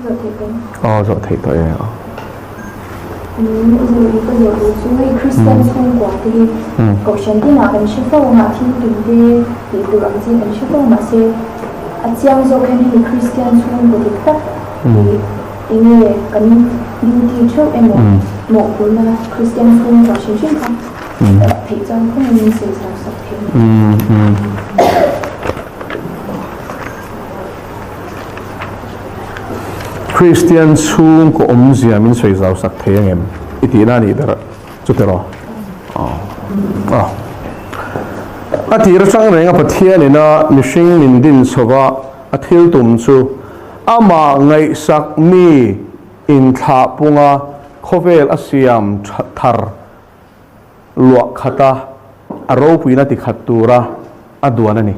rồi thầy tôi bây giờ chúng Christian school của thì cổ sản thì nào anh sẽ phô mà thiên tùng thì từ làm gì anh sẽ phô mà sẽ chiang do cái này Christian school của thì khác thì nghe cái như thì trước em một cuốn Christian school và sinh sinh không thì trong không nên sự giáo dục thêm Christian school của ông gì mình suy giáo sắc thế em ít na ni đó chút đó thì ra sang này ngapa thiên này na missing min din sova athil tum chu ama ngai sak mi in tha punga khovel asiam thar lua khata aro puina ti khatura aduana ni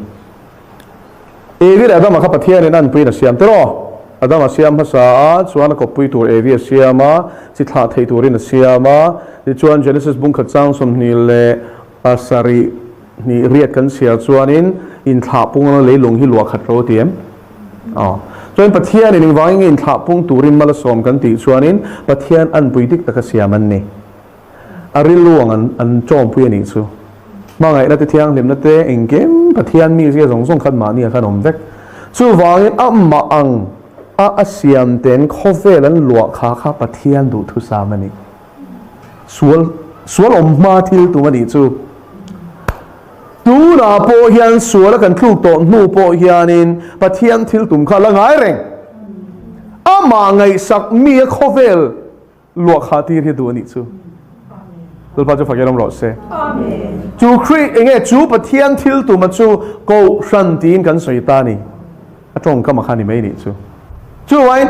evi ada ma khapa thiên này nan puina siam tero Adam asiam hasa chuan ko pui tur evi asiama chi tha thei turin asiama ti chuan Genesis bung khat chang som ni le asari ni riat kan sia chuanin in tha pung le lung hi lua khat ro tiam chuan pathian ni wang in tha pung turin mala som kan ti chuanin pathian an pui dik taka siaman ni ari luang an chom pui ni chu mangai na ti thiang lim na te engkem pathian mi sia zong zong khat ma ni khan om vek chu wangin amma ang asiam ten khovelan lua kha pathian du thu samani sual ma thil tu mani chu tu na po hian sual kan thu to nu po hianin pathian thil tum kha la ngai reng ama ngai sak mi khovel lua kha tir hi du ni chu tul pa chu fageram ro se amen chu khri enge chu pathian thil tu ma chu ko shan tin kan soitani atong ka ma khani mai ni chu chú vậy,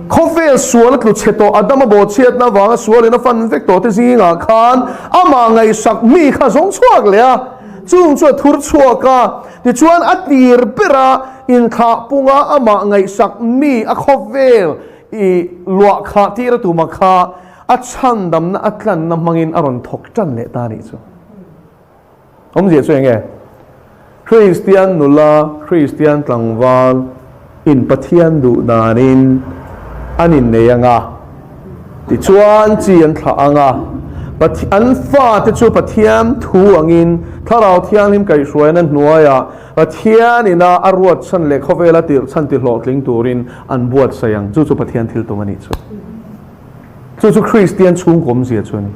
coffee suol cái chết to, Adam bảo chết na vàng suol na phân vek to thế gì ngã khan, ama ngày sắc mi khá giống chuộc lẽ, chú chuột thur chuộc cả, thì chuan atir pera in khá punga ama ngày sắc mi a coffee i lua khá tira tu ma khá, a chan dam na atlan na mangin aron thok chan lẽ ta ni chú, ông gì cho nghe, Christian nula Christian tlangwal in pathian du danin anin neyanga ti chuan chi an tha anga pathian fa te chu pathian thu angin tharau thiang lim kai hruai nan hnuaya pathian ina arwat chan le khovela tir chan ti hlok tling turin an buat sayang chu pathian thil tumani chu Christian chung kom zia chuni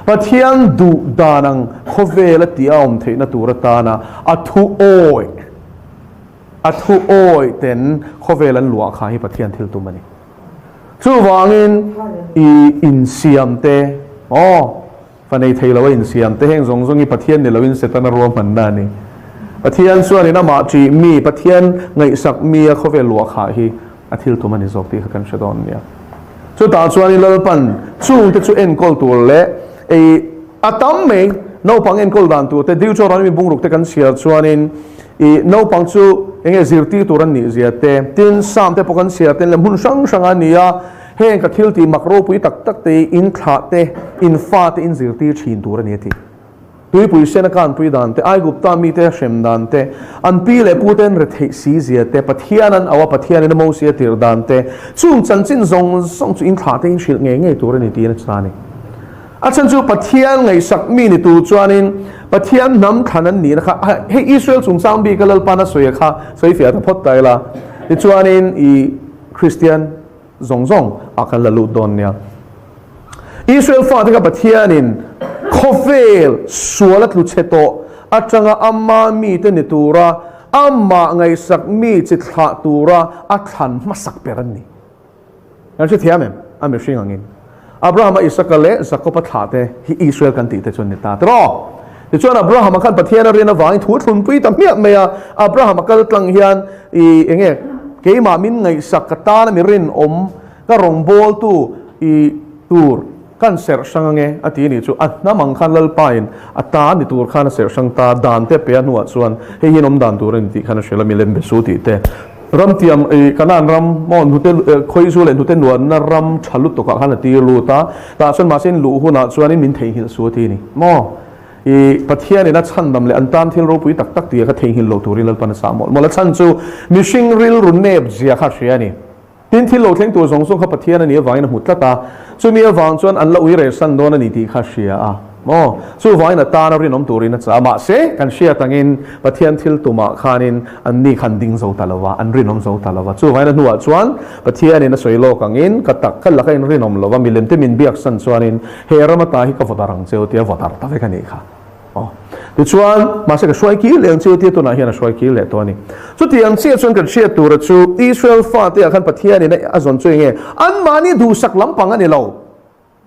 pathian du danang khovela ti aum theina turatana athu oi athu oi ten khovelan lua kha hi pathian thil tu mani chu wangin I in siam te fanei theilawa in siam te heng zong zong I pathian ne lawin setana ro man na ni pathian suan ina ma chi mi pathian ngai sak mi a khovel lua kha hi athil tu mani zok ti kan shadon nia chu ta chuan I lalpan chu te chu en kol tur le atam me no pang en kol dan tu te diu choran mi bungruk te kan sia chuanin no pang chu enge zirti turan ni ziate tin sam te pokan sia ten le mun sang sanga nia heng ka thil ti makro pui tak tak te in kha te in fa te in zirti thin turan ni ti tui pui sena kan pui dan te ai gupta mi te shem dan te an pi le pu ten re thei si ziate pathianan awa pathianin mo sia tir dan te chung chan chin zong song chu in kha te in shil nge turan ni ti na chani achan chu pathian ngai sak mi ni tu chuanin pathian nam thanan ni kha he Israel chung sang bi kalal pana soya kha soi fia ta phot tai la ti chuanin I Christian zong zong akan lalu don nia Israel fa ta pathianin khovel sualat lu cheto atanga amma mi te ni tura amma ngai sak mi chi thla tura a than masak peran ni an chi thiam em am shing angin Abraham Isaac le Jacob thate hi Israel kan ti te chon ni ta tro ti chuan Abraham kan pathian rena wang thu thun pui ta mia meya Abraham kal tlang hian I enge keima min ngai sakata na mirin ka rong bol tu I tur kan ser sangange ati ni chu na mang khan lal pain ata ni tur khan ser sang ta dan te pe nuwa chuan he hinom dan turin ti khan shela milem be su ti te ram tiam kanan ram mon hotel khoi su len hotel nuan na ram chalut to ka khan ti lu ta chon ma sin lu hu na chuan min thei hil su ti ni mo pathian ina chandam le antan thil ro pui tak ti ka thei hil lo turin lal pan sa mol mola chan chu mishing ril run neb zia kha shia ni tin thil lo thleng tur zong zong kha pathian ani awangin hmu tlata chumi awang chuan an lo ui re san don ani ti kha hria a mo chu awangin ata na rinom turin a cha ma se kan hria tangin pathian thil tuma khanin an ni khan ding zo talawa an rinom zo talawa chu awangin nuwa chuan pathian in a soilo kangin katak kal la in rinom lova milem te min biak san chuanin he ramata hi ka votarang cheu tia votar ta ve kani kha tu chuan ma se ka shwai ki leng chu ti tu na hian a shwai ki le to ni chu ti ang che chuan kan hria tur chu Israel fa te khan pathian in a zon chu nge an mani du sak lampang ani lo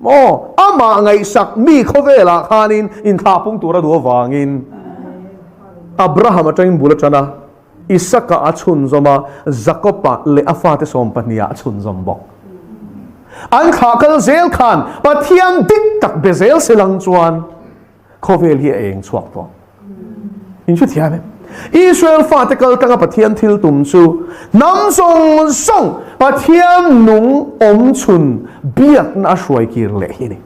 mo ama ngai sak mi khovela khanin in thapung tura du wangin Abraham atang bulachana Isaka achun zoma Zakopa le afate som pania achun zombok an khakal zel khan pathian dik tak bezel selang chuan khovel hi eng chuak to in chu thiam Israel fatikal tanga pathian thil tum chu nam song song pathian nung om chun biak na shwai kir le hi ni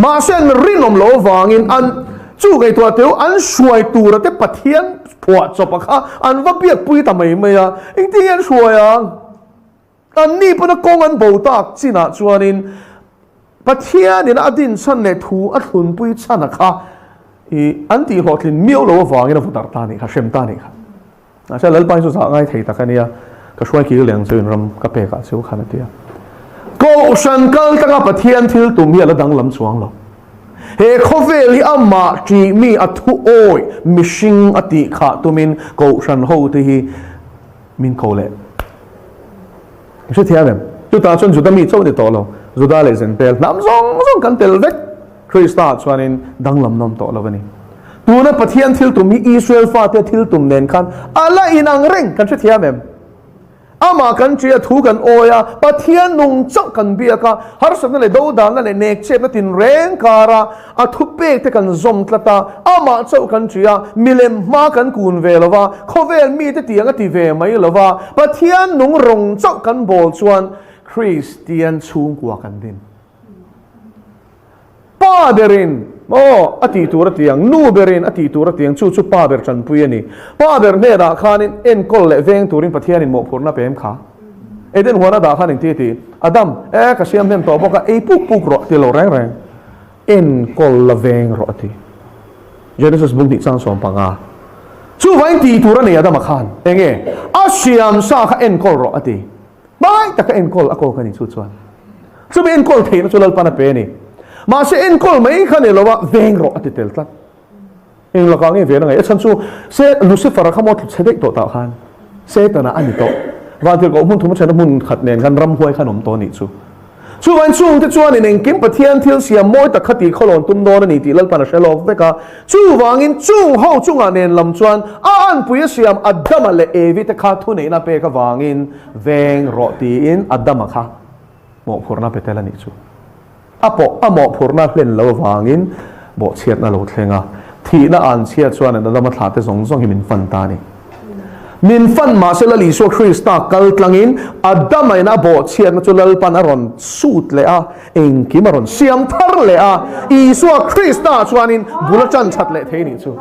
ma sen rinom lo wangin an chu gai to teu an shwai tur te pathian phwa chopakha an va biak pui ta mai mai a ing ti an shwai a an ni pa na kong an bo tak china chuanin pathian in adin chan le thu a thun pui chana kha an ti hotlin miau lo wangin a vutar ta ni kha shem ta ni kha a cha lalpai chu za ngai thei ta kania ka shwai ki leng chuin ram ka pe ka chu khana tia ko shan kal taka pathian thil tum hi ala dang lam chuang lo he khovel hi amma ti mi athu oi mishing ati kha tumin ko shan ho te hi min ko le chu thiam chu ta chon juda mi chau ni to lo juda le zen pel nam zong kan tel vek Krista chuanin danglam nom to lovani tuna pathian thil tum hi Israel fa te thil tum nen khan ala inang reng kan chu thiam ama kan chia thu kan oya pathian nung chak kan biaka har sakna le do dan le nek chep na tin reng kara a thu pe te kan zom tlata ama chau kan chia milem ma kan kun velova khovel mi te tianga ti ve mai lova pathian nung rong chak kan bol chuan Christian chung kwa kan din pa berin ati tur tiang nu berin ati tur tiang chu pa ber chan pui ani pa ber ne da khanin en kol le veng turin pathian in mo phurna pem kha eden huana da khanin ti adam ka siam hem to boka e puk ro ti lo reng en kol la veng ro ti Genesis bung di sang som panga chu vain ti tur ani adam khan enge asiam sa kha en kol ro ati bai ta ka en kol ako kani chu chuan chu ben kol thein chu lal pana pe ni ma se en kol mai khane lowa veng ro atitel tlat eng la ka nge ve na ngai chan chu se Lucifer kha mo chedek to ta khan se ta na ani to wa til ko mun thum chen mun khat nen kan ram huai khanom to ni chu wan chung te chuan in eng kim pathian thil sia moi ta khati kholon tum don ni ti lal pana shelok veka chu wangin chung ho chung a nen lam chuan a an pui siam adam le evi te kha thu nei na pe ka wangin veng ro ti in adam kha mo phurna petela ni chu apo amo phurna hlen lo wangin bo chiat na lo thlenga thi na an chiat chuan an dama thla te zong hi min fan ta ni min fan ma se la li so Krista kal tlangin adam ai na bo chiat na chulal pan aron suit le a eng kimaron siam thar le a I so Krista chuanin bulachan chat le the ni chu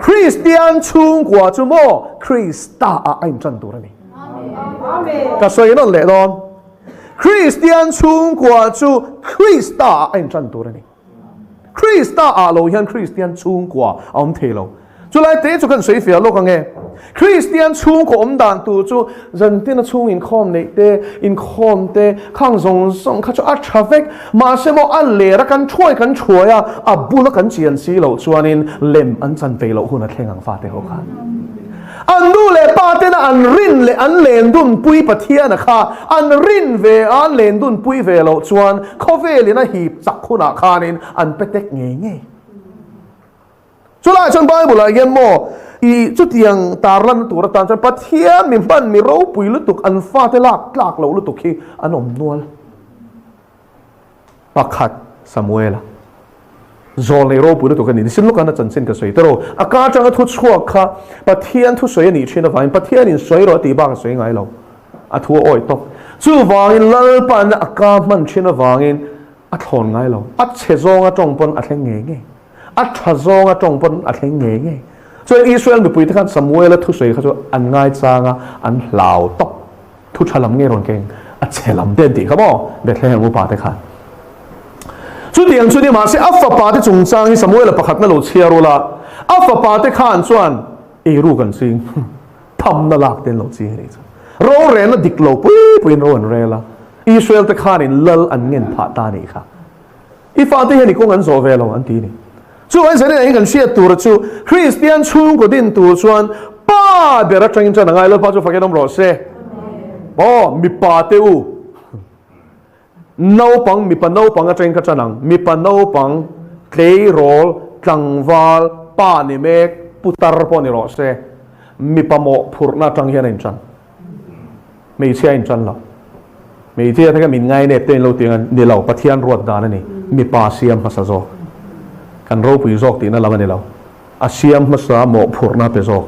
Christian chung kwa chu mo Krista a ain chan tur ni amen ka soi non le don Christian chung kwa chu Krista ain chan tur ni Krista a lo hian Christian chung kwa om thelo chu lai te chu kan soi fia lo ka nge Christian chung ko om dan tu chu zan tin chung in khom nei te in khom te khang zong kha chu a traffic ma se mo an le ra kan chuaya a bula kan chian si lo chuanin lem an chan ve lo hun a thlengang fa te ho khan an nu le pa te na an rin le an len dun pui pathian a kha an rin ve an len dun pui ve lo chuan khovel in a hip chak khuna khanin an petek nge chulai chan Bible la gen mo I chutiang tarlan tur tan chan pathian mi ban mi ro pui lutuk an fa te lak lo lutuk hi an om nual pakhat Samuel zol nei ro pui lutuk ani sin luk an chan sin ka soi tero aka chang thu chhuak kha pathian thu soi ani thina vain pathian in soi ro ti ba ka soi ngai lo a thu oi to chu wangin lal pan aka man thina wangin a thon ngai lo a che zonga tong pon a thleng nge a tha zonga tong pon a thleng nge so Israel mi pui khan Samuel thu soi kha so an ngai changa an hlau tok thu chalam nghe rồi keng a chelam den ti khamo Bethlehem mu pa te khan chu tiang chu ni ma se afa pa te chung chang hi Samuel pakhat na lo chiarola afa pa te khan chuan eru kan sing tham na lak ten lo chi ni ro re na dik lo pui ro an re la Israel te khan in lal an ngen pha ta ni kha I fa te ni kong an zo ve lo an ti ni chu an se ni kan sia tur chu Christian chung ko din tu chuan pa bera tang chan ngai lo pa chu fakenom ro se bo mi pa te u no pang mi pa no pang a tang ka chanang mi pa no pang klei rol tlangwal pa ni mek putar po ni ro se mi pa mo phurna tang hian in chan mi sia in chan lo mi tia ta ka min ngai ne ten lo tiang ni lo pathian ruat dan ani mi pa siam ma sa zo kan ro pui zok ti na la ni lo a siam ma sa mo phurna pe zo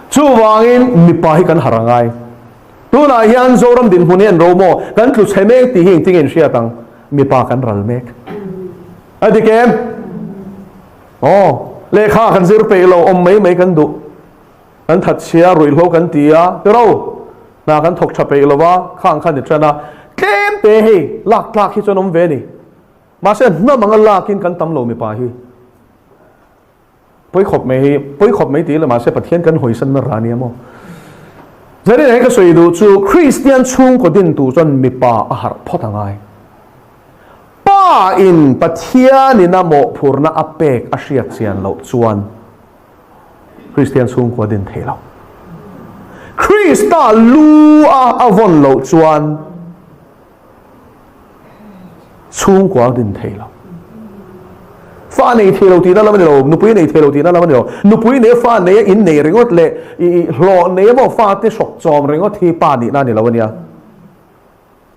chu wangin mi pa hi kan harangai tu na hian zoram din hunen ro mo kan tlu chhemek ti hing tingin sia tang mi pa kan ral mek adikem le kha kan zir pe lo om mai kan du kan that sia rui lo kan tia ro na kan thok cha pe lo wa khang khan ni chana tlem te hi lak hi chonom ve ni ma se na manga lakin kan tam lo mi pa hi poi khop mai ti la ma se pathian kan hoi san na rani mo zari nei ka soi du chu Christian chung ko din tu chon mi pa a har photangai pa in pathian ni na mo phurna apek a hriat chian lo chuan Christian chung ko din thelo Christa lu a avon lo chuan chung ko din thelo fa nei thelo ti na la mani lo nupui nei thelo ti na la mani lo nupui ne fa ne in nei ringot le I lo ne mo fa te sok chom ringot thi pa ni na ni lo nia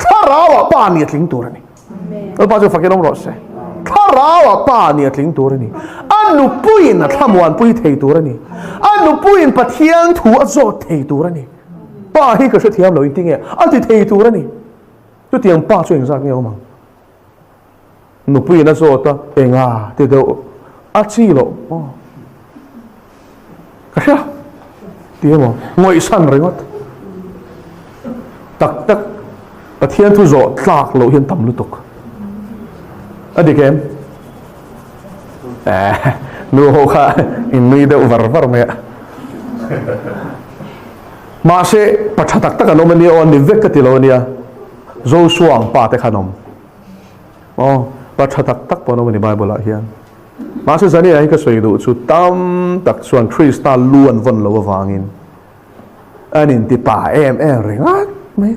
kharawa pa ni tling tur ni amen pa jo fakenom ro se kharawa pa ni tling tur ni anu pui na thamwan pui thei tur ni anu pui pathian thu a zo thei tur ni pa hi ka se thiam lo in tinge a ti thei tur ni tu tiang pa chu ing sak nge ma nupui na zo ta enga te do a chi lo ka sha ti mo ngoi san ringot tak pathian thu zo tlak lo hian tam lu tuk adikem nu ho kha in mi de var me ma se pathatak tak anom ni on ni vek ti lo nia zo suang pa te khanom pathatak tak pono ni bible la hian ma se zani ai ka soi du chu tam tak chuan Christa luan von lo wangin anin ti pa em ringat mai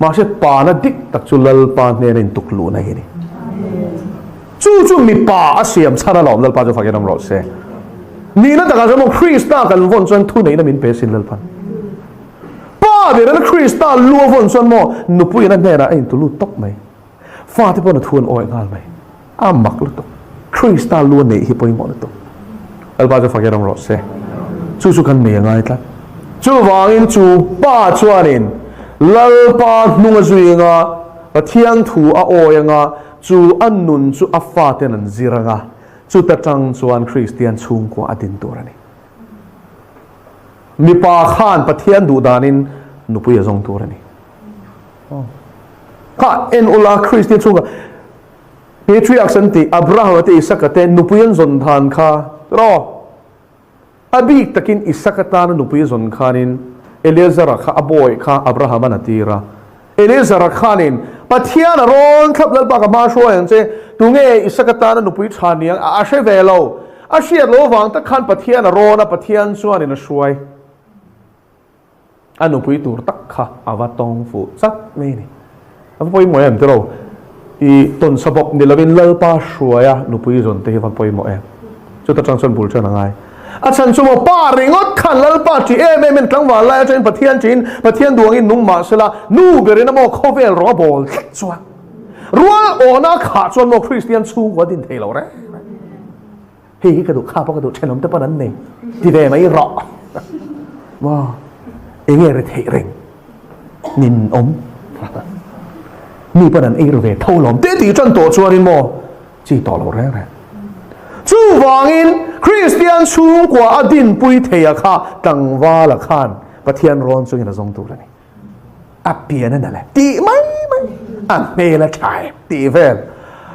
ma se pa na dik tak chu lal pa ne rin tuk lu na hi ni chu mi pa asiam chana lom lal pa jo fakenam ro se ni na taka mo Christa kan von chuan thu nei na min pe sin lal pan pa de na Christa lu von chuan mo nupui na ne na ein tu lu tok mai fa te pon thuan oi ngal mai mak lu tok Christa lu nei hi poi mo na tok al pa jo fakenam ro se chu kan me ngai tla chu wangin chu pa chuanin lal pa nunga zuinga pathian thu a oyanga chu annun chu afa ten an ziranga chu ta tang chuan Christian chung ko adin turani mi pa khan pathian du danin nupui azong turani ka en ula Christian chunga patriarchs anti Abraham ate Isaac ate nupuyan zon than kha ro abi takin Isakata na nupuyan zon khanin Eliezer kha aboy kha Abraham anatira Eliezer khanin pathian ron thap lal pa ka ma shoi che tunge Isakata na nupui thaniang a she velo a she lo wang ta khan pathian ron a pathian chuan in a shoi anupui tur tak kha awatong fu chat me ni poi mo em tro I ton sabok ni lavin lal pa shua nupui zon te van poi mo em chu ta changson bul chen angai a chan chu mo pa ringot khan lal pa ti em men tlang wa la chen pathian duang in nung ma sela nu berin mo khovel ro bol chua rual ona kha chon mo Christian chu wa din thelo re hi ka du kha pa ka du chenom te pa nan nei ti ve mai ro wa enge re thei reng nin om mi pa nan ir ve thâu lom te ti chan to chuanin mo chi to lo re chu wangin Christian chung kwa adin pui theya kha tangwa la khan pathian ron chung in azong tu la ni apia na le ti mai an me la chai ti vel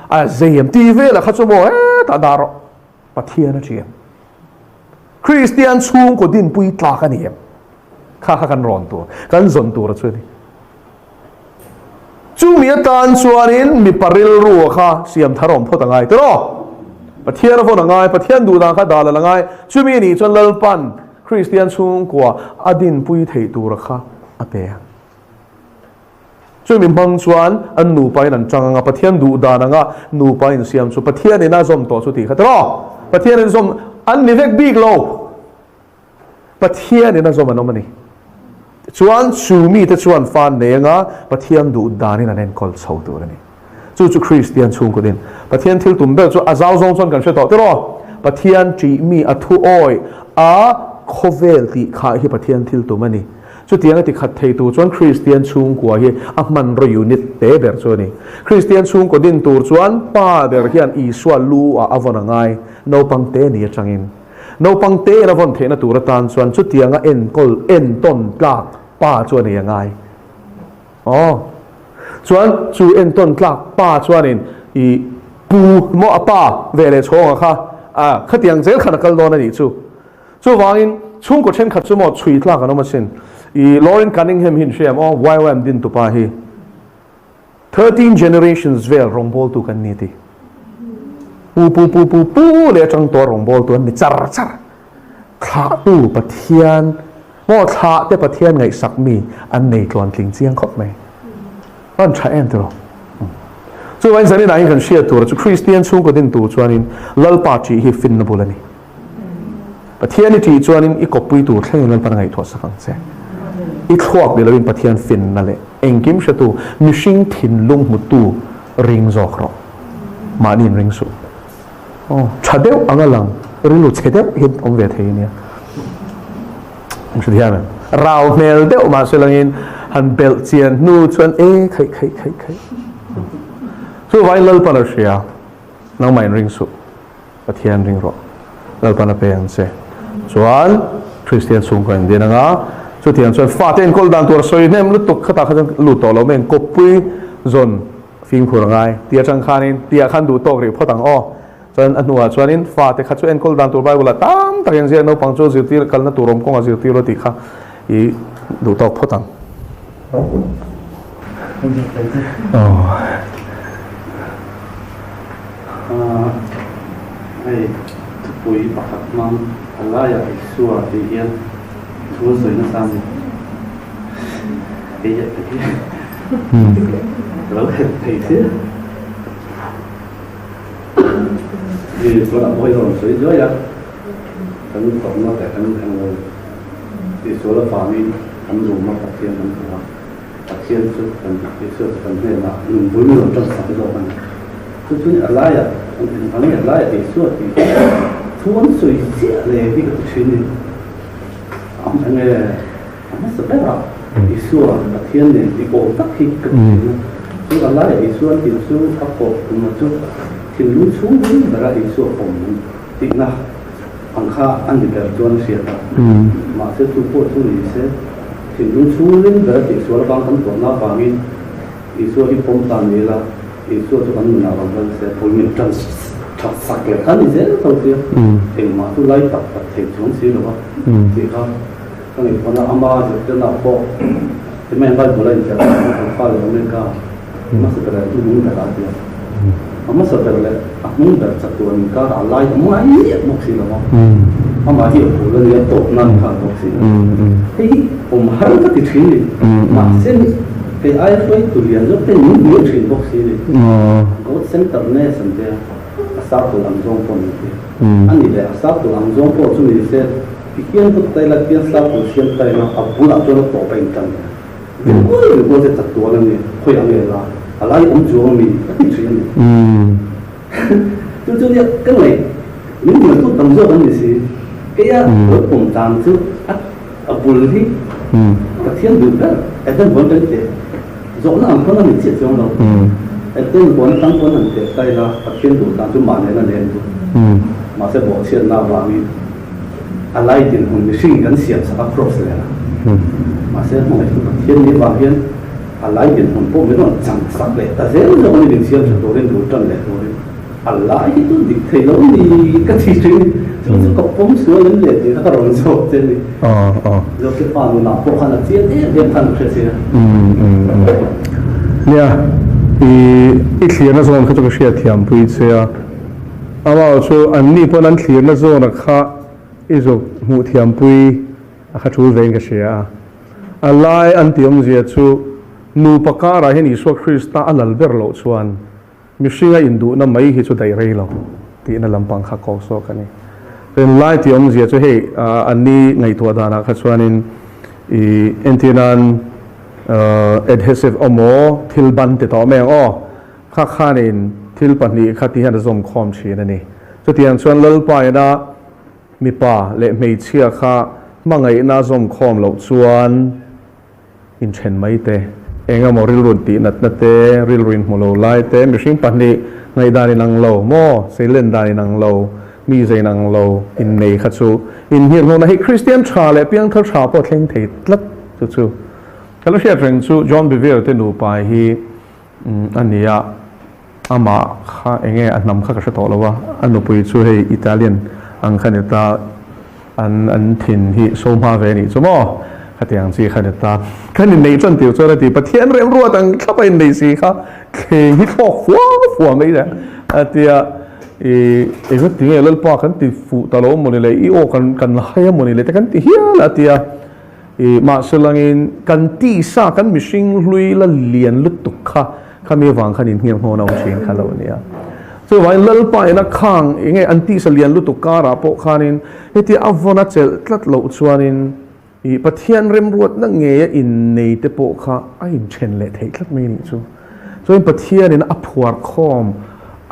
a zem ti vel a khachumo ta daro pathia na chiam Christian chung ko din pui tla ka niam kha kan ron tu kan zon tu ra chuni chu mi tan chuanin mi paril ru kha siam tharom photangai tro pathian photangai pathian du da kha dala langai chu mi ni chon lal pan Christian chung ko adin pui thei tu ra kha ape chu mi mang chuan an nu pai nan changa pathian du da nga nu pai in siam chu pathian ina zom to chu ti kha tro pathian in zom an ni vek big lo pathian ina zom anomani chuan chumi te chuan fan ne nga pathian du dani na nen kol chho tur ani chu Christian chung ko din pathian thil tum be chu azau zong chon kan she to tero pathian chi mi athu oi a khovel ti kha hi pathian thil tum ani chu tiang ti khat thei tu chuan Christian chung ko hi a man ro unit te ber chu ni Christian chung ko din tur chuan pa ber hian I swal lu a avon angai no pang te ni changin no pang te na von the na tur tan chuan chu tianga en kol en ton tlak pa chuan ni angai chuan chu en ton tlak pa chuanin I pu mo apa vele chonga kha khatiang zel khana kal don ani chu wangin chung ko chen khat chu mo chui tlak an ma sin I Lauren Cunningham hin sham YWAM din tu pa hi 13 generations vel rombol tu kan ni ti pu le chang to rombol tu ni char kha tu pathian mo tha te pathian ngai sak mi an nei tlon tling chiang khop mai an tha en tu chu wan zani nai kan share tu chu Christian chung ko din tu chuanin lal pa chi hi fin na bulani pathian ni ti chuanin I kopui tu thleng lan pan ngai tho sakang che I thuak de lovin pathian fin na le engkim shatu mishing thin lung mutu ring zok ro manin ring su chadeu angalang rilu chedeu hin om ve thei nia shudhian rau mel deu ma selangin han bel chian nu chuan khai chu vai lal pan ria nang main ring su pathian ring ro lal pan pe an se chuan Christian chung ko in dinanga chu tiang chuan faten kol dan tur soi nem lu tuk khata kha lu to lo men kopui zon fing phurangai tia chang khanin tia khan du tok ri photang chuan anua chuanin fate kha chu en kol dan tur bai bula tam tak yang je no pang chu zirtir kalna turom konga zirtir lo ti kha I du tok photang ai pui pakhat mam alaya isua ti hian thu soi na sam cái gì lâu hết thấy thế vì tôi đã bôi rồi sấy dưới á anh tổng nó để anh thì số là phạm vi anh dùng nó tập thiên anh phải tập thiên số cần cái số cần thế là dùng với người trong sản xuất anh tôi thấy ở lại anh ở lại thì số thì thu anh sấy dưới này cái chuyện này anh nghe anh sẽ biết rồi Isua thiên này thì cổ tắc khi cực chúng ta lấy Isua thì số các cổ mà chút thì lúc xuống đến là Isua phòng thì là bằng kha anh thì được cho nó xịt mà sẽ thu phụ thu gì sẽ thì lúc xuống đến là Isua là bằng tấm của nó và mình Isua thì phong tàn này là Isua cho anh nào bằng sẽ phối miệng trần thật sạch là khá là dễ thôi chứ thì mà tôi lấy tập thì xuống xíu được không thì không cái này còn là âm ba thì chân nào bộ thì mình phải lấy cái pha để mình cả mà sẽ phải tu muốn cái gì mà sẽ phải lấy muốn cái chất tuần cả là lại muốn ai một xí là không mà hiểu của nó tổ năng khá một xí thìผมharus cái chuyện này mà xem cái ai phải tu luyện rất cái những điều chuyện một xí này có center này xem thế sao tu làm trong phòng anh đi để sao tu làm trong phòng chúng mình sẽ kian tu tay la kian sa tu sian tay na abu la tu na to pen tan oi ko se tak tu la ni khoi ang la alai om jo mi ti chin tu dia cái này những người tu tâm do anh gì cái ở cùng tam tu abu li cái thiên được đó ở đây vẫn đến thế rõ là không là mình chết trong đâu ở đây vẫn tăng vẫn hành thế tay là thiên đủ tam tu mà này là nên mà sẽ bỏ tiền nào vào mình alai tin hon ni sing kan siam sa cross le na ma se mo thiên ni wa hian alai bin hon po me no chang sak le ta zel zo ni din siam cho ren du tan le ren alai hi tu dik thei lo ni ka thi tring zo ko pom su len le ti ka ron zo te ni zo ke pa no na po khana chi e than khe seเนี่ยอีเขียนนะส่วนเขาจะเชียร์เทียมปุยเสียเอาว่าช่วอันนี้พอนั้นเขียนนะส่วนนะคะอีสุหูเทียมปุยเขาชูเวงก็เชียร์อะไรอันที่ผมเสียชูนูปากการะเห็นอิสวคริสต์อัลลเบอร์โลชวนมิชิงอินดูนั่นไม่ฮิจูได้เรื่องที่นั่นลำพังขักโซกันนี่เป็นไล่ที่ผมเสียชูเฮอันนี้ไงตัวดานะเขาชวนอินที่นั้น adhesive อโมทิลบันติดต่อแมงอ้อข้านินทิลปันนี้ข้าที่หันจะส่งคอมชีนั่นนี่จะเตียงชวนเล่าไปนะมีป่าและไม่เชื่อข้ามั่งไงน่าส่งคอมเราชวนอินเชนไม่เตะเองก็มอริลรุนตีนัดเตะริลรุนหัวเราไล่เตะมิชิงปันนี้ไงดานินังเราโม่เซเลนดานินังเรามีใจนังเราอินเนยขัดชูอินเฮียร์โน่นให้คริสเตียนชาและเพียงเขาชาพอเทงเทดลัดชูก็เราเชื่อถึงชูจอห์นบิเวลที่ดูไปที่อันนี้อามาข้าเองอันนำข้ากระชับต่อแล้วว่าอันนู้นไปช่วยอิตาเลียนอังคณิตาอันถิ่นที่โซมาเวนิสมอขัดอย่างสี่คณิตาขันในจนเดียวจนที่ประเทศเรียนรู้ตั้งเข้าไปในสี่ข้าเคยฮิตฟอกฟัวไม่ได้เดียก็ถึงเรื่องป้ากันที่ฟูตลอดมันเลยอีโอกันให้มันเลยแต่กันที่เฮียละเดียมาสลังอินกันตีซากันมิชิงลุยละเลียนลุตุกข้าข้ามีหวังขันอินเฮียงโฮนาชิงข้าเราเนี่ยส่วนวันเล่าไปนักข้างยังไงอันตีสเลียนลุตุกการะปกขันอินที่อัฟวนัดเจลตัดเหล่าชวนินประเทศเริ่มรวดนั่งเงยอินในเตปกข้าไอ้เชนเละเทตัดไม่นี่จู่ส่วนประเทศนี่นะอัพวาร์คอม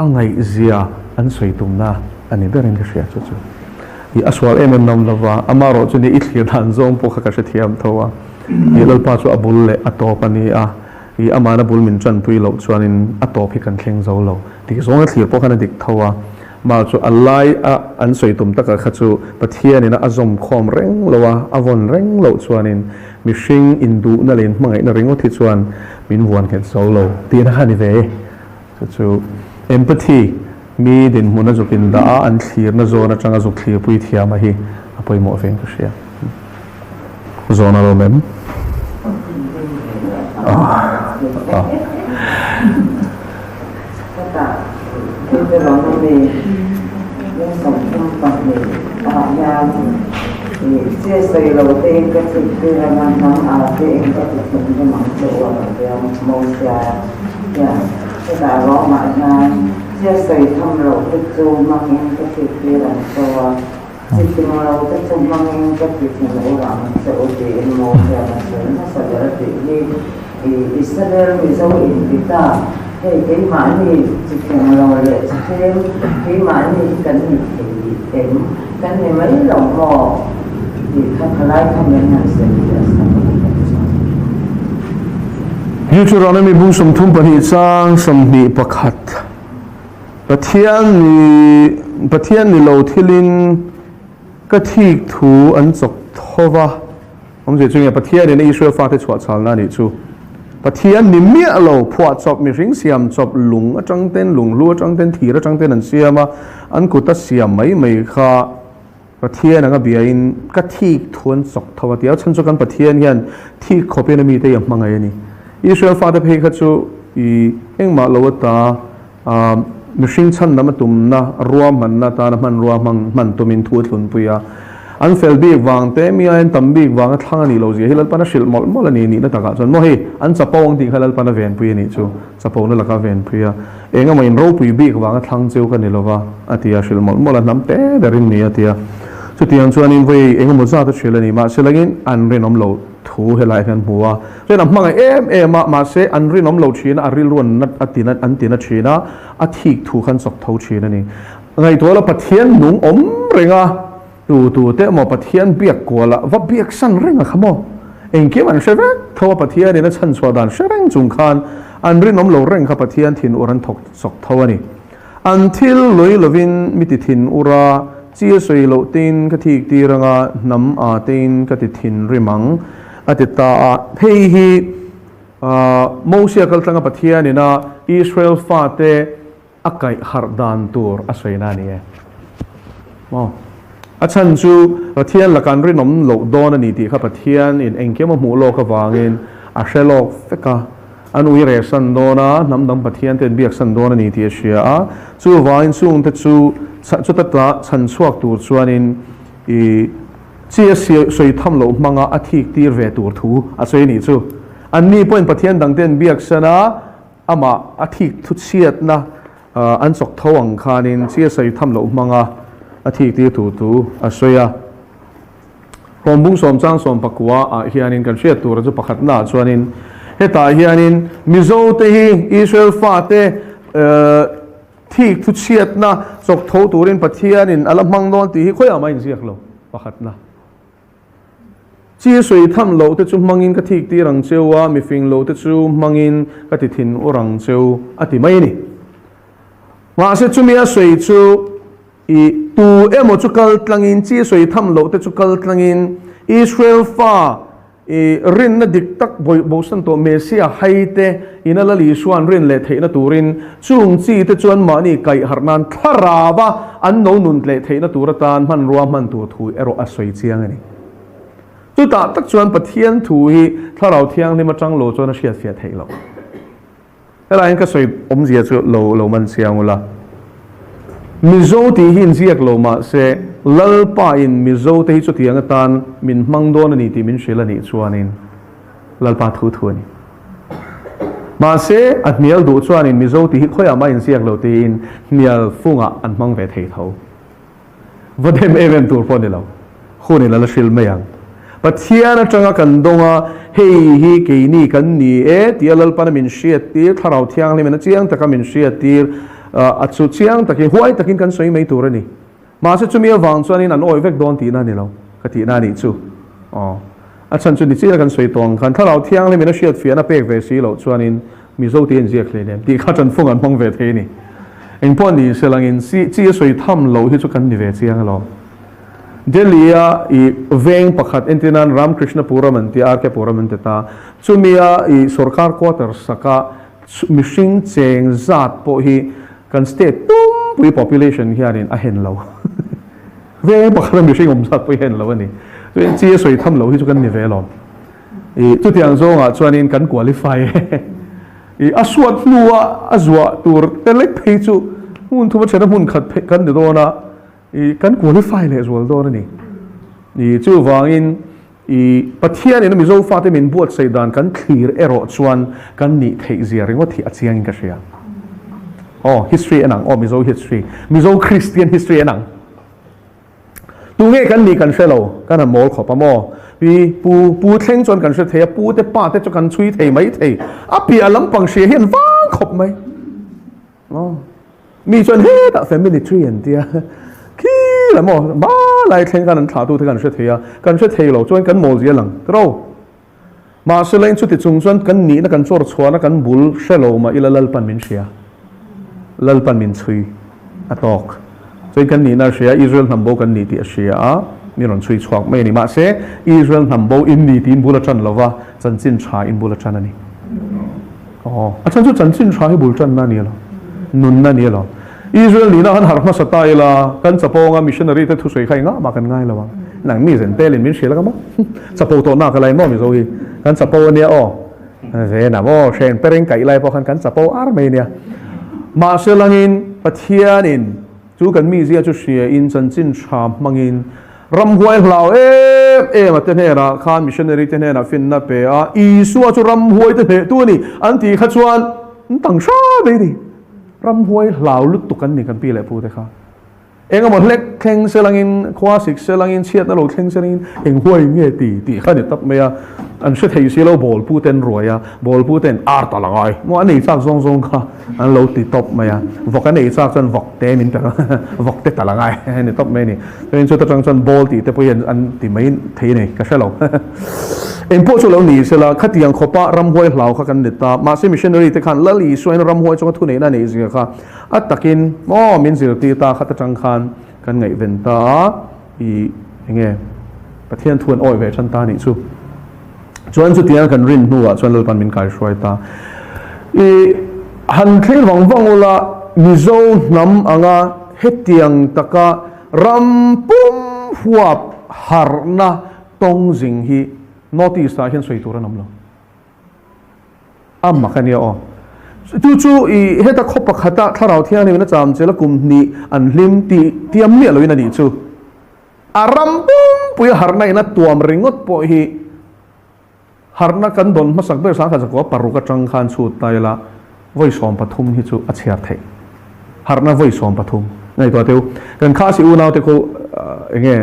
อังไงเสียอันสวยตุ่มนะอันนี้เรื่องที่เสียจู่อัศวรมันนำละว่าอามาโรจุนี่อิทธิดันซงพวกข้าเทียมทัวเล่าป้าจู่อับุลเละอัตโตปนีอามานะบุลมินจันปุยเหล่าชวนินอัตโตพิกันเข่งเจ้าเหล่าที่สองอิทธิพวกข้าดิกทัวมาจู่อัลไลอันสวยตุ่มตะกับข้าจู่ประเทศนี่นะอาซอมคอมเร่งละว่าอาวอนเร่งเหล่าชวนินมิชิงอินดูนั่นเองมังไงนั่นเองว่าที่ชวนมินวนเห็นเจ้าเหล่าที่นั่นข้านี่เว้จู่เอมพัตตีมีดินมุนจุกินดาอันขีร์นโซนจังจุกขีร์ปุยเทียมาฮีอภัยโมเฟงก็เชียโซนอะไรมั้งที่จะร้องมีเรื่องสองช่องฝั่งนี้ยามเสียใจเราเองก็ติดเรื่องนั้นน้ำอาเองก็ติดถึงจะมั่งจะว่าเรื่องโมเสียอย่างที่ตาร้องมานานเสียใจทำเราติดจูมั่งเองก็ติดเรื่องตัวสิ่งที่เราติดจูมั่งเองก็ติดถึงเราหลังจะโอเคโมเสียมาเสียน่าสะดุดที่อิสราเอลมีเจ้าอินทิตาcái mã này chỉ cần lo lệ thêm cái mã này cần thì em cần thì mấy lòng mò thì không lại không nên làm gì Deuteronomy bu som thum pani chang som ni pakhat pathian ni lo thilin ka thik thu an chok thowa om je chung ya pathian ni Israel fa te chwa chal na ni chuประเทศนิมิตเราพวดจบมีสิ่งเสียมจบหลุงจังเต้นหลุงรู้จังเต้นถีจังเต้นนั่นเสียมาอันกูตัดเสียมไม่ค่ะประเทศนั่นก็เบียนก็ที่ทวนศกทว่าเดียวฉันจะกันประเทศเนี่ยที่เขาเป็นมีแต่ยังมังไงนี่อิสราเอลฟ้าได้เพียงแค่จู่เอ็งมาเราว่าตามีสิ่งฉันนั่นมันตุ่มนะรวมมันนะตามันรวมมันตุ่มินทั่วทุนปุยาอันเฟลบีกวางเตมีอันตั้มบีกวางทางนี้เราจะให้เราปนชิลมอลนี่นั่นตากาจนโมเฮอันจะปองที่ให้เราปนเวียนปุยนี่จู่จะปองนั่นละก็เวียนปุยเองก็ไม่รู้ปุยบีกวางทางเจ้ากันนี่เราว่าอาทิตย์ชิลมอลน้ำเตะเดรินนี่อาทิตย์สุดที่อันส่วนนี้เว้ยเองก็มุสาตัวชิลนี่มาชิลกินอันเรียนน้ำเราถูให้ไล่กันหัวเรื่องนั้นมังเอ็มมาเสอันเรียนน้ำเราชีนะอันเรียนล้วนนัดอาทิตย์นั้นอันตีนัดชีนะอาทิตย์ถูกขันศกเท่าชีนั่นนี่ไงตัวเราปะเทียนหนุ่มอมเริงอ่ะตัวเตะหมอปะเทียนเบียกกว่าละว่าเบียกสั้นเร่งอะครับหมอเองเกี่ยมันเชื่อไหมทว่าปะเทียนเนี่ยชั้นสวดานเชื่อเร่งจุงคานอันเรื่องน้ำเหลวเร่งครับปะเทียนถิ่นอุรันทกศกทว่านี่อันที่ลอยลวินมิติถิ่นอุราเจียสวยเหลวตินกะทิตีรังน้ำอาตินกะติถิ่นริมังอติตาเฮฮี Moses kal tanga pathian ina Israel fate akai hardan tur aswaina ni achan chu pathian lakan rinom lo don ani ti kha pathian in engkema mu lo ka wangin a shelok feka an uire san dona namdam pathian ten biak san dona ni ti sia a chu wain chung te chu ta chan chuak tur chuanin I chia soi tham lo manga athik tir ve tur thu a soi ni chu an ni point pathian dang ten biak sana ama athik thu chiat na an chok thawang khanin chia soi tham lo manga athik tir tu a soya rombung som chang som pakwa a hianin kan hriat tur chu pakhat na chuanin heta hianin mizo te hi Israel fa te thik thu chiat na chok tho turin pathianin alamang don ti hi khoya mai ziak lo pakhat na chia soi tham lo te chu mangin ka thik ti rang chewa mi fing lo te chu mangin ka ti thin orang cheu ati mai ni wa se chu mi a soi chu I tu emo chu kal tlangin chia soi tham lo te chu kal tlangin Israel fa rin na dik tak bo san to mesia haite inala li suan rin le theina turin chung chi te chuan mani kai harnan tharawa an no nun le theina turatan man ruam man tu thu ero asoi chiang ani tu ta tak chuan pathian thu hi tharau thiang ni ma tang lo chuan a hriat fiat theilo ela in ka soi om zia chu lo man siang ula mizo ti hin ziak lo ma se lalpa in mizo te hi chu tiang atan min mangdon ani ti min shela ni chuanin lalpa thu ani ma se atmial du chuanin mizo ti hi khoya ma in ziak lo tin nial funga an mang ve thei tho vodem event tur pon lo khuni la shil mayang pathian atanga kan donga hei hi ke ni kan ni ti lalpa na min shiat ti tharau thiang le men chiang taka min shiat ti achu chiang takin huai takin kan soi mei tur ani ma se chumi awang chuanin an oi vek don ti na ni lo ka ti na ni chu achan chu ni chi kan soi tong kan tharau thiang le mena shiat fiana pek ve si lo chuanin mizo ti en ziak hle nem ti kha chan phung an mong ve the ni eng pon ni selangin chi soi tham lo hi chu kan ni ve chiang lo Delia I veng pakhat entinan Ram Krishna Puraman ti arke Puraman ta chumia I sarkar quarter saka mishing cheng zat po hi kan state tum pui population hianin a hen lo ve pakhat mishing zat po hen lo ani chi soi tham lo hi chu kan ni ve lo I tu tiang zo nga chuanin kan qualify I aswat nuwa azwa tur telek phei chu mun thu chena mun khat kan ni do na I kan qualify le zual do ni I chu wangin I pathian in mizo fa te min buat saidan kan clear ero chuan kan ni thei zia ringo thi achiang ka sia history enang mizo history mizo Christian history enang tu nge kan ni kan shelo kan mol khopa mo pi pu thleng chon kan she the pu te pa te chu kan chui thei mai thei a pi alam pang she hian wang khop mai mi chon he ta family tree and dia ki la mo ba lai thleng kan tha tu the kan she thea kan she thei lo chuan kan mol zia lang tro ma se lein chu ti chung chuan kan ni na kan chor chhuana kan bul shelo ma ilalal pan min sia lal pan min chui atok chuan kan ni na sia Israel nambo kan ni ti sia mi ron chui chhuak mai ni ma se Israel nambo in ni tin bula chan lova chan chin cha in bula chan ani chan chu chan chin cha hi bul chan na ni lo nun na ni lo Israel ni na han har ma satai la kan chaponga missionary te thu sei khai nga ma kan ngai lawa nang mi zen pelin min shela ka mo chapo to na ka lai mo mi zo hi kan chapo ni ve na mo shen pereng kai lai po kan chapo Armenia ma selangin pathianin chu kan mi zia chu sia in chan chin cha mangin ram huai hlau ma te ne ra khan missionary te ne na fin na pe a isu chu ram huai te pe tu ni an ti kha chuan tang sha be ni ram huai hlau lut tu kan ni kan pi le pu te kha enga mo lek thleng selangin khwa sik selangin chiat na lo thleng selangin eng huai nge ti kha ni tap me a an she thei si lo bol pu ten roya bol pu ten ar ta langai mo ani chak zong kha an lo ti top me a vok an ei chak chan vok te min ta vok te ta langai ni top me ni pen chu ta chang chan bol ti te po yen an ti mai thei nei ka shalo en po chu lo ni sela khatiang khopa ram huai hlau kha kan ni ta ma se missionary te khan lali soin ram huai chong thu nei na nei zia kha atakin mo min zir ti ta kha ta chang khan kan ngai ven ta I nge pathian thuan oi ve chan ta ni chu chuan chu tiang kan rin hnuah chuan lalpan min kai hruai ta han thil wang ula mizo nam anga hetiang taka rampum huap harna tong jing hi notice ta hian soi tur nam lo amma khania o chu heta khopa khata tharau thian ni na cham chela kumni an hlim ti tiam mi loina ni chu arampum pui harna ina tuam ringot po hi harna kan don masak ber sang kha ko paruka tang khan chu taila voi som pathum hi chu achhiar thei harna voi som pathum ngai to teu kan kha si u naw te ko enge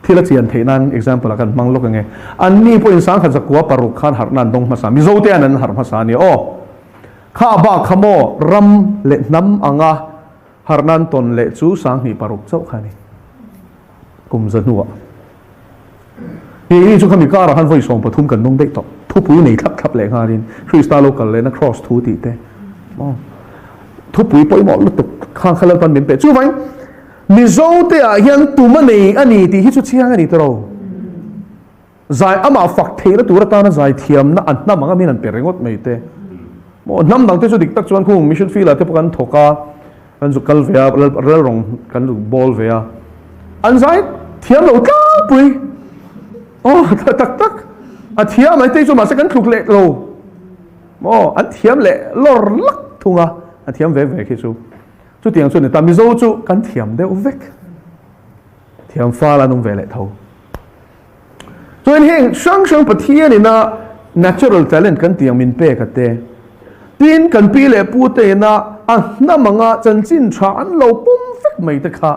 thila chian thei nan example kan manglok enge anni po insang kha ko paruk khan harna dong masa mi zo te anan har masa ni o kha ba khamo ram le nam anga harnan ton le chu sang ni paruk chau khani kum zanuwa hi chu khami kara han voi som pathum kan dong dei to thu pui nei thap le ngarin Krista local le na cross thu ti te thu pui poi mo lu tuk khang khalal pan min pe chu vai mi zo te a hian tu ma nei ani ti hi chu chiang ani tro zai ama fak thela tur ta na zai thiam na an na manga min an perengot mei te mo nam dang te chu dik tak chuan khung mission field te pakan thoka kan zu kal vea rel rong kan lu ball vea an zai thiam lo ka pui tak a thiam ai te chu ma se kan thuk le lo mo an thiam le lor lak thunga a thiam ve ve khi chu tiang chu ni ta mi zo chu kan thiam deuh vek thiam fa la nung ve le tho so in heng sang pathian ina natural talent kan tiang min pe ka te tin kan pi le pu te na a na manga chan chin tha an lo pum vek mai ta kha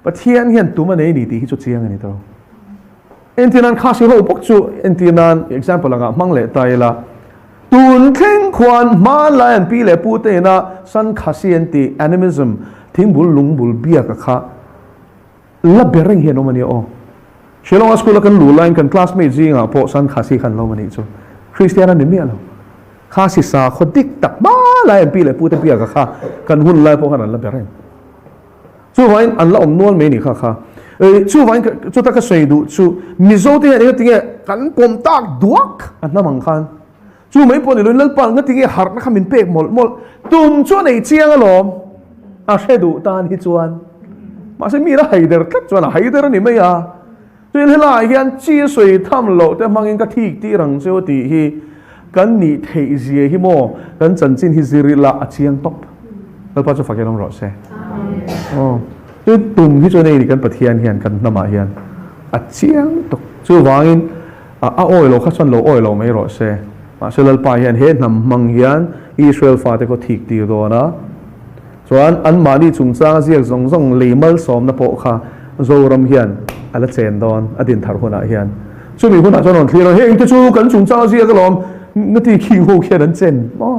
pathian hian tu ma nei ni ti hi chu chiang ani to entinan kha si ho pok chu entinan example anga mang le tai la tun theng kwan ma lion pi le pu te na san khasien ti animism thing bul lung bul bia ka kha la bereng he no mani o shilong school kan lu line kan classmate jinga po san khasi kan lo mani chu christian ni mi alo khasi sa khodik tak ma lion pi le pu te bia ka kha kan hun lai po kan la bereng chu wain an la om nual me ni kha chu wain chu ta ka sei du chu mizo te ni tinge kan pom tak duak an na mang khan chu mấy bọn này lên pan ngắt tiếng hạt nó không mình bẹt một tùm cho này chiang alom à xe đủ tan hi chuan mà sẽ mi ra hay der cắt chuan hay der này mấy à cho nên là hiện chia sẻ tham lộ để mang cái thi tí rằng cho tí hi cái nhị thấy gì hi mo cái chân chính hi ziri là chiang topแล้วป้าจะฝากยังรอเซ่chứ tùm hi cho này thì cái bát hiền hiền cái nằm à hiền chiang top chú vangin oi lo khát chuan lo oi lo mấy rọ ซ่Israel pa hian he nam mang hian Israel fa te ko thik ti do na chuan an mani chungchang ziak zong zong leimal som na po kha zoram hian ala chen don adin thar hona hian chumi huna chuan on thlir he inte chu kan chungchang ziak lom ngati khi ho khian an chen ma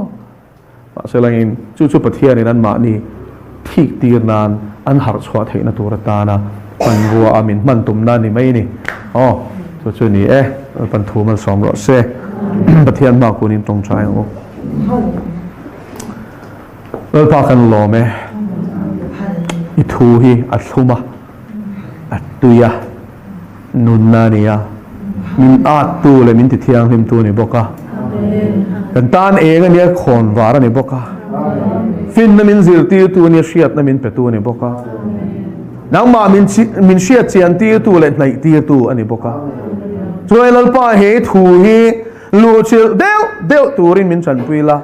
selangin chu pathian in an mani thik tir nan an har chwa theina tur ta na pan bua amin man tum na ni mai ni chu ni pan thu mal som ro se pathian ma kunin tong chai o lal pa kan lo me I thu hi a thuma a tuya nun na niya min a tu le min ti thiang him tu ni boka kan tan e nga nia khon wara ni boka fin na min zir ti tu ni shiat na min pe tu ni boka nang ma min shiat chian ti tu le nai ti tu ani boka choi lal pa he thu hi lu chil deu turin min chan puila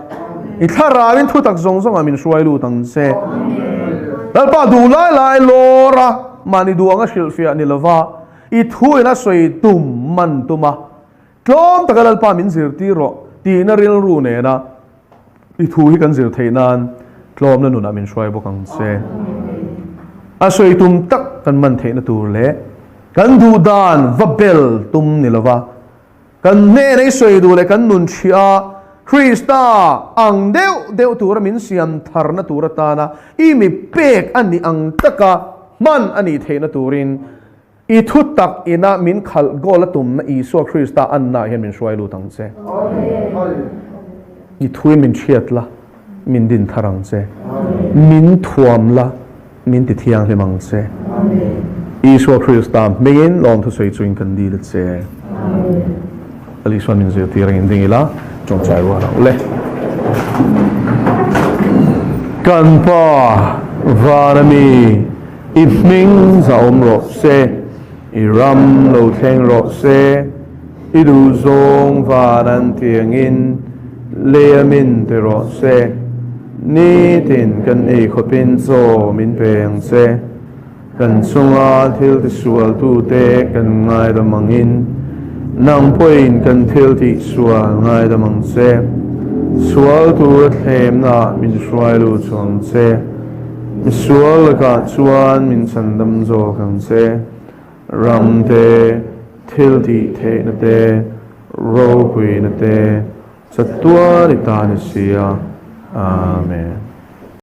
I thara min thu tak zong zong amin shuai lu tang se dal pa du lai lora mani du anga shil fia ni lova I thu ina soi tum man tuma tlom takalal pa min zir ti ro ti na ril ru ne na I thu hi kan zir theinan tlom na nun amin shuai bokang se a soi tum tak kan man theina tur le kan du dan vabel tum ni lova kan ne nei soi du le kan nun chia Krista ang deu tur min siam thar na tur ta na I mi pek ani ang taka man ani theina turin I thu tak ina min khal gol tum na I so Krista an na hian min shuai lu tang che I thui min chiat la min din tharang che min thuam la min ti thiang hlemang che I so Krista megin lom thu soi chuin kan di le che ali suan min zir tirang in ding ila chong chai wa le kan pa vanami ifming za ro se iram lo theng ro se idu zong vanan tiangin leamin te ro se ni tin kan e khopin zo min peng se kan sunga thil ti sual tu te kan ngai da mangin nang poin kan thil ti sual ngai da mang se sual tu them na min suai lu chong se mi sual ka chuan min sandam zo kan se ram te thil ti the na te ro hui na te satua ni ta ni sia amen